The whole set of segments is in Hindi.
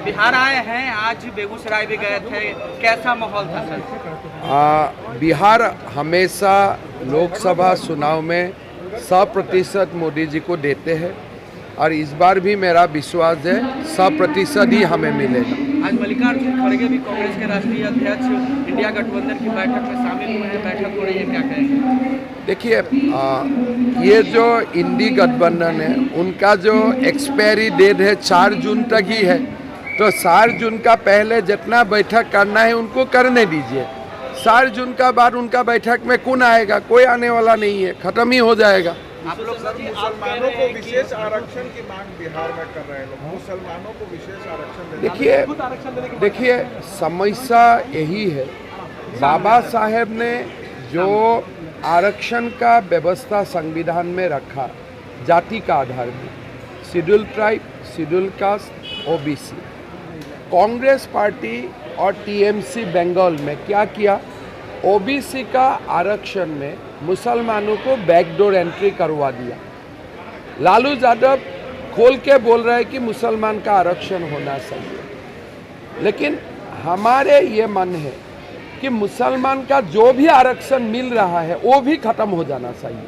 बिहार आए हैं, आज बेगूसराय भी गए थे, कैसा माहौल था सर? बिहार हमेशा लोकसभा चुनाव में 100% मोदी जी को देते हैं और इस बार भी मेरा विश्वास है 100% ही हमें मिलेगा। आज मल्लिकार्जुन खड़गे भी कांग्रेस के राष्ट्रीय अध्यक्ष इंडिया गठबंधन की बैठक में शामिल हुए हैं, बैठक हो रही है, क्या कहेंगे? देखिए, ये जो इंडी गठबंधन है उनका जो एक्सपायरी डेट है 4 जून तक ही है, तो 4 जून का पहले जितना बैठक करना है उनको करने दीजिए। 4 जून का बाद उनका बैठक में कौन आएगा? कोई आने वाला नहीं है, खत्म ही हो जाएगा। आप लोग सर मुसलमानों को विशेष आरक्षण की मांग बिहार में कर रहे हैं लोग, मुसलमानों को विशेष आरक्षण देखिए समस्या यही है, बाबा साहेब ने जो आरक्षण का व्यवस्था संविधान में रखा जाति का आधार में, schedule tribe, schedule caste, OBC, Congress party और टीएमसी बंगाल में क्या किया, ओबीसी का आरक्षण में मुसलमानों को बैकडोर एंट्री करवा दिया। लालू यादव खोल के बोल रहे हैं कि मुसलमान का आरक्षण होना चाहिए, लेकिन हमारे ये मन है कि मुसलमान का जो भी आरक्षण मिल रहा है वो भी खत्म हो जाना चाहिए।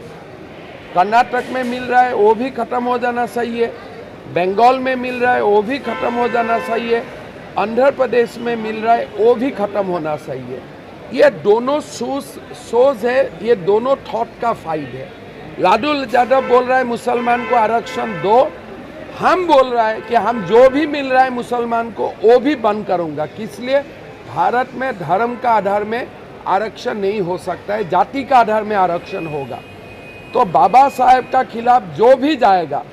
कर्नाटक में मिल रहा है वो भी खत्म हो जाना चाहिए, बंगाल में मिल रहा है वो भी खत्म हो जाना चाहिए, आंध्र प्रदेश में मिल रहा है वो भी खत्म होना चाहिए। ये दोनों सोच है, ये दोनों थॉट का फाइट है। लालू यादव बोल रहा है मुसलमान को आरक्षण दो, हम बोल रहा है कि हम जो भी मिल रहा है मुसलमान को वो भी बंद करूंगा। किस लिए? भारत में धर्म का आधार में आरक्षण नहीं हो सकता है, जाति का आधार में आरक्षण होगा। तो बाबा साहेब का खिलाफ जो भी जाएगा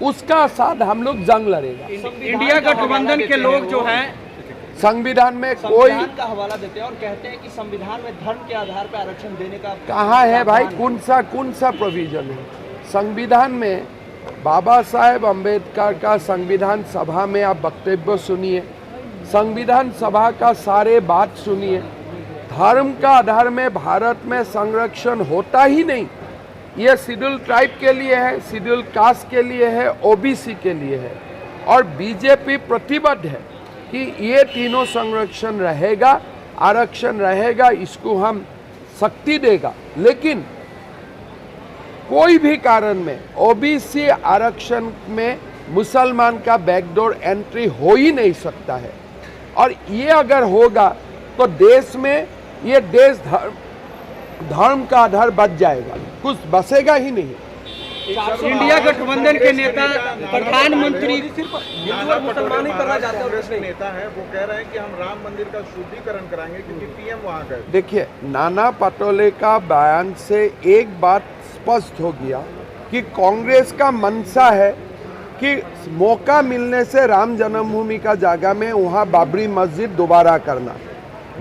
उसका साथ हम लोग जंग लड़ेगा। इंडिया गठबंधन के लोग जो हैं संविधान में कोई का हवाला देते हैं और कहते हैं कि संविधान में धर्म के आधार पर आरक्षण देने का कहाँ है भाई? कौन सा प्रोविजन है संविधान में? बाबा साहेब अम्बेडकर का संविधान सभा में आप वक्तव्य सुनिए, संविधान सभा का सारे बात सुनिए। धर्म का आधार में भारत में संरक्षण होता ही नहीं। ये शेड्यूल ट्राइब के लिए है, शेड्यूल कास्ट के लिए है, ओबीसी के लिए है, और बीजेपी प्रतिबद्ध है कि ये तीनों संरक्षण रहेगा, आरक्षण रहेगा, इसको हम शक्ति देगा। लेकिन कोई भी कारण में ओबीसी आरक्षण में मुसलमान का बैकडोर एंट्री हो ही नहीं सकता है, और ये अगर होगा तो देश में ये देश धर्म का आधार बच जाएगा, कुछ बसेगा ही नहीं। इंडिया गठबंधन के नेता प्रधानमंत्री सिर्फ हिंदू और मुसलमान ही करना चाहते हैं। कांग्रेस के नेता है वो कह रहे हैं कि हम राम मंदिर का शुद्धिकरण कराएंगे क्योंकि पीएम वहां गए। देखिए, नाना पटोले का बयान से एक बात स्पष्ट हो गया कि कांग्रेस का मंशा है कि मौका मिलने से राम जन्मभूमि का जगह में वहाँ बाबरी मस्जिद दोबारा करना।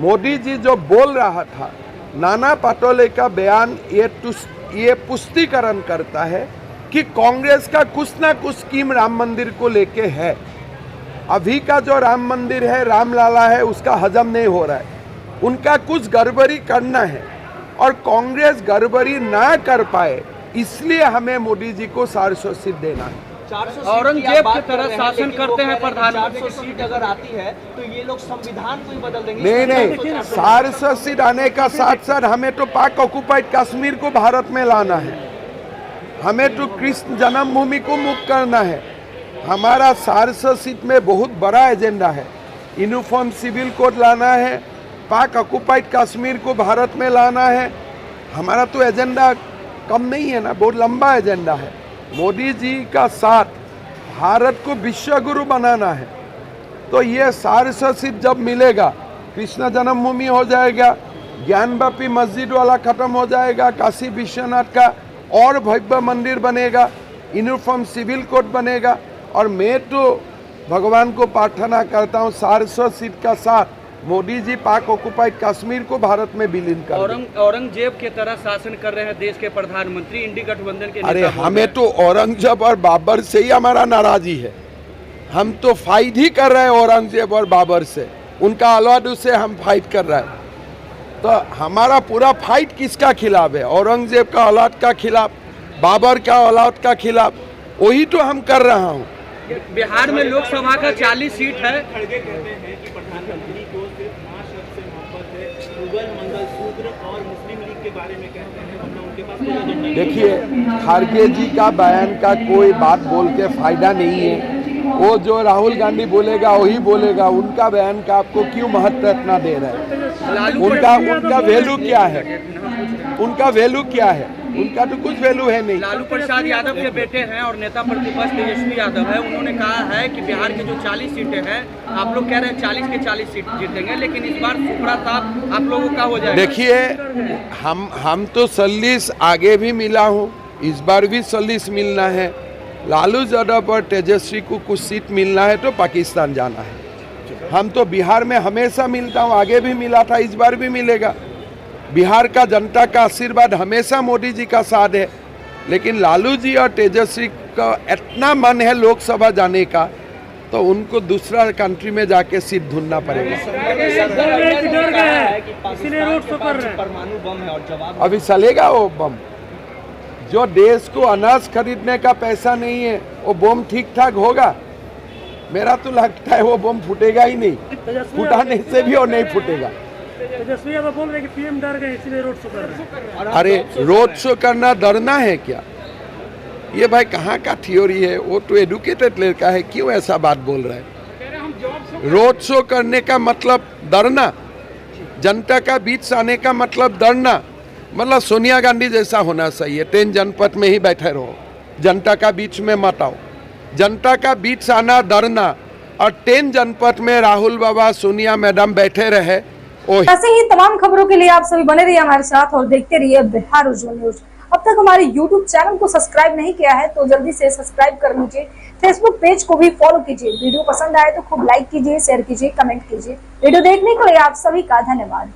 मोदी जी जो बोल रहा था, नाना पटोले का बयान ये पुष्टिकरण करता है कि कांग्रेस का कुछ ना कुछ स्कीम राम मंदिर को लेके है। अभी का जो राम मंदिर है, रामलाला है, उसका हजम नहीं हो रहा है, उनका कुछ गड़बड़ी करना है, और कांग्रेस गड़बड़ी ना कर पाए इसलिए हमें मोदी जी को 400 सीट देना है। औरंगजेब की तरह शासन करते हैं प्रधानमंत्री। 400 सीट अगर आती है तो ये लोग संविधान को ही बदल देंगे। नहीं, 400 सीट आने का साथ साथ हमें तो पाक ऑक्युपाइड कश्मीर को भारत में लाना है, हमें तो कृष्ण जन्मभूमि को मुक्त करना है। हमारा 400 सीट में बहुत बड़ा एजेंडा है। यूनिफॉर्म सिविल कोड लाना है, पाक ऑक्युपाइड कश्मीर को भारत में लाना है। हमारा तो एजेंडा कम नहीं है ना, बहुत लंबा एजेंडा है। मोदी जी का साथ भारत को विश्व गुरु बनाना है, तो ये 400 सीट जब मिलेगा, कृष्ण जन्मभूमि हो जाएगा, ज्ञानवापी मस्जिद वाला खत्म हो जाएगा, काशी विश्वनाथ का और भव्य मंदिर बनेगा, यूनिफॉर्म सिविल कोड बनेगा, और मैं तो भगवान को प्रार्थना करता हूँ 400 सीट का साथ मोदी जी पाक ऑक्युपाइड कश्मीर को भारत में विलीन कर दें। औरंगजेब की तरह शासन कर रहे हैं देश के प्रधानमंत्री, इंडी गठबंधन के अरे नेता। हमें तो औरंगजेब और बाबर से ही हमारा नाराजी है। हम तो फाइट ही कर रहे हैं औरंगजेब और बाबर से, उनका औलाद से हम फाइट कर रहे हैं। तो हमारा पूरा फाइट किसका खिलाफ है? औरंगजेब का औलाद का खिलाफ, बाबर का औलाद का खिलाफ, वही तो हम कर रहा हूँ। बिहार में लोकसभा का 40 सीट है। खड़गे कहते हैं कि प्रधानमंत्री को सिर्फ मां शब्द से मोहब्बत है, मुगल मंगलसूत्र और मुस्लिम लीग के बारे में कहते हैं, वरना उनके पास कोई एजेंडा नहीं है। देखिए, खड़गे जी का बयान का कोई बात बोल के फायदा नहीं है। वो जो राहुल गांधी बोलेगा वही बोलेगा, उनका बयान का आपको क्यों महत्व इतना दे रहे हैं? उनका वैल्यू क्या है? उनका वैल्यू क्या है? उनका तो कुछ वैल्यू है नहीं। लालू प्रसाद यादव के बेटे हैं और नेता प्रतिपक्ष तेजस्वी यादव है। उन्होंने कहा है कि बिहार की जो 40 सीटें हैं, आप लोग कह रहे हैं 40 के 40 सीट जीतेंगे, लेकिन इस बार सुपड़ा साफ आप लोगों का हो जाएगा। देखिए, हम तो 40 आगे भी मिला हूँ, इस बार भी 40 मिलना है। लालू यादव और तेजस्वी को कुछ सीट मिलना है तो पाकिस्तान जाना है। हम तो बिहार में हमेशा मिलता हूँ, आगे भी मिला था, इस बार भी मिलेगा। बिहार का जनता का आशीर्वाद हमेशा मोदी जी का साथ है, लेकिन लालू जी और तेजस्वी का इतना मन है लोकसभा जाने का, तो उनको दूसरा कंट्री में जाके सीट ढूंढना पड़ेगा। परमाणु बम है और जवाब अभी चलेगा वो बम? जो देश को अनाज खरीदने का पैसा नहीं है, वो बम ठीक ठाक होगा? मेरा तो लगता है वो बम फूटेगा ही नहीं, फुटाने से भी और नहीं फूटेगा। तेजस्वी यादव बोल रहे हैं कि पीएम डर गए इसलिए रोड शो कर रहे हैं। अरे रोड शो करना डरना है क्या? ये भाई कहाँ का थ्योरी है? वो तो एडुकेटेड लड़का है, क्यों ऐसा बात बोल रहा है? रोड शो करने का मतलब डरना, जनता का बीच आने का मतलब डरना। मतलब सोनिया गांधी जैसा होना चाहिए, 10 जनपद में ही बैठे रहो, जनता का बीच में मत आओ। जनता का बीच आना डरना, और 10 जनपद में राहुल बाबा सोनिया मैडम बैठे रहे। ऐसे ही तमाम खबरों के लिए आप सभी बने रहिए हमारे साथ और देखते रहिए बिहार उज्जवल न्यूज। अब तक हमारे YouTube चैनल को सब्सक्राइब नहीं किया है तो जल्दी से सब्सक्राइब कर लीजिए। Facebook पेज को भी फॉलो कीजिए। वीडियो पसंद आए तो खूब लाइक कीजिए, शेयर कीजिए, कमेंट कीजिए। वीडियो देखने के लिए आप सभी का धन्यवाद।